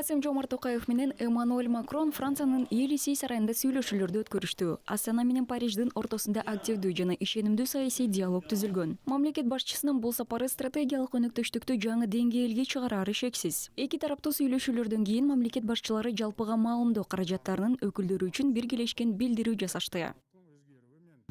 Касым-Жомарт Токаев менен Эммануэль Макрон Франциянын Елисей сарайында сүйлөшүүлөрдү өткөрүштү. Астана менен Париждин ортосунда активдүү жана ишенимдүү саясий диалог түзүлгөн. Мамлекет башчысынын бул сапары стратегиялык өнөктөштүктү жаңы деңгээлге чыгарары шексиз. Эки тараптуу сүйлөшүүлөрдөн кийин мамлекет башчылары жалпыга маалымдоо каражаттарынын өкүлдөрү үчүн биргелешкен билдирүү жасашты.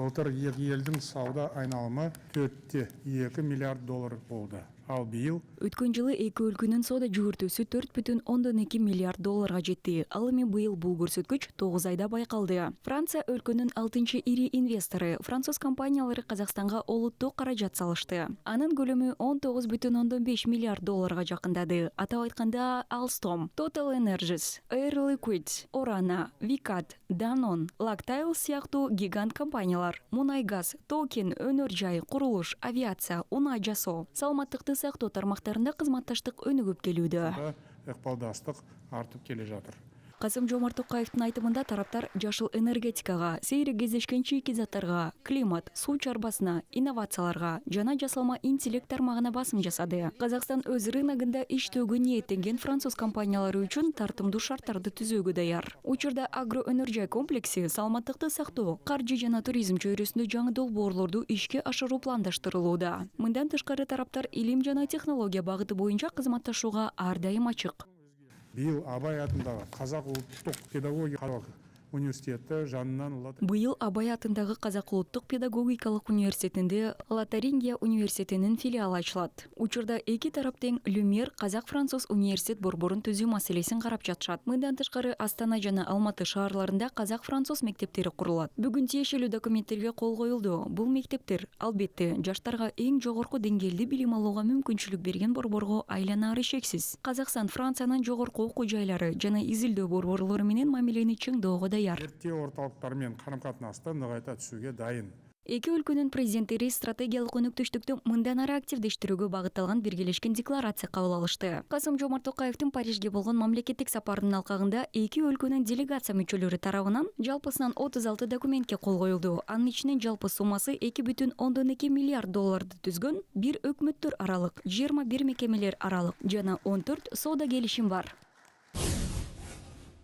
Былтыр екі елдің сауда айналымы 4,2 миллиард доллар болды. Ал быйыл Өткөн жылы эки өлкөнүн соода жүгүртүүсү 4,2 миллиард долларга жетти. Ал эми быйыл бул көрсөткүч 9 айда байкалды. Франция өлкөнүн 6-чы ири инвестору. Француз компаниялары Казакстанга олуттук каражат салышты. Анын көлөмү 19,5 миллиард долларга жакындады. Атап айтканда, Alstom, Total Energies, Air Liquide, Orana, Vicat, Danone, Lactail сыяктуу гигант компаниялар мунай-газ, токен, өнөр жай, курулуш, авиация, унаа жасоо, саламаттыкты сактоо тармактарында кызматташтык өнүгүп келүүдө. ыкпалдастык артып келе жатыр. Касым-Жомарт Токаевдин айтымында тараптар жашыл энергетикага, сейрек кездешкен чийки заттарга, климат, суу чарбасына, инновацияларга жана жасалма интеллект тармагына басым жасады. Казакстан өз рыногунда иштөөгө ниеттенген француз компаниялары үчүн тартымдуу шарттарды түзүүгө даяр. Учурда агроөнөр-жай комплекси, саламаттыкты сактоо, каржы жана туризм чөйрөсүндө жаңы долбоорлорду ишке ашыруу пландаштырылууда. Мындан тышкары тараптар илим жана технология багыты боюнча кызматташууга ар дайым ачык. Быйыл Абай атындагы Казак улуттук педагогикалык университети жанынан Быйыл Абай атындагы Казак улуттук педагогикалык университетинде Лотарингия университетинин филиалы ачылат. Учурда эки тарап тең Люмьер Казак-Француз университет борборун түзүү маселесин карап жатышат. Мындан тышкары Астана жана Алматы шаарларында Казак-Француз мектептери курулат. Бүгүн тиешелүү документтерге кол коюлду. Бул мектептер албетте жаштарга эң жогорку деңгээлде билим алууга мүмкүнчүлүк берген борборго айланары шексиз. Казакстан Франциянын жогорку окуу жайлары жана изилдөө борборлору менен мамилени чыңдоого даяр. Зерттөө орталыктарымен карым-катнашты нығайта түсүүгө дайын. Эки өлкөнүн президенттери стратегиялык өнөктөштүктү мындан ары активдештирүүгө багытталган биргелешкен декларация кабыл алышты. Касым-Жомарт Токаевдин Парижге болгон мамлекеттик сапарынын алкагында эки өлкөнүн делегация мүчөлөрү тарабынан жалпысынан 36 документке кол коюлду. Анын ичинен жалпы суммасы 2,2 миллиард долларды түзгөн бир өкмөттөр аралык, 21 мекемелер аралык жана 14 соода келишим бар.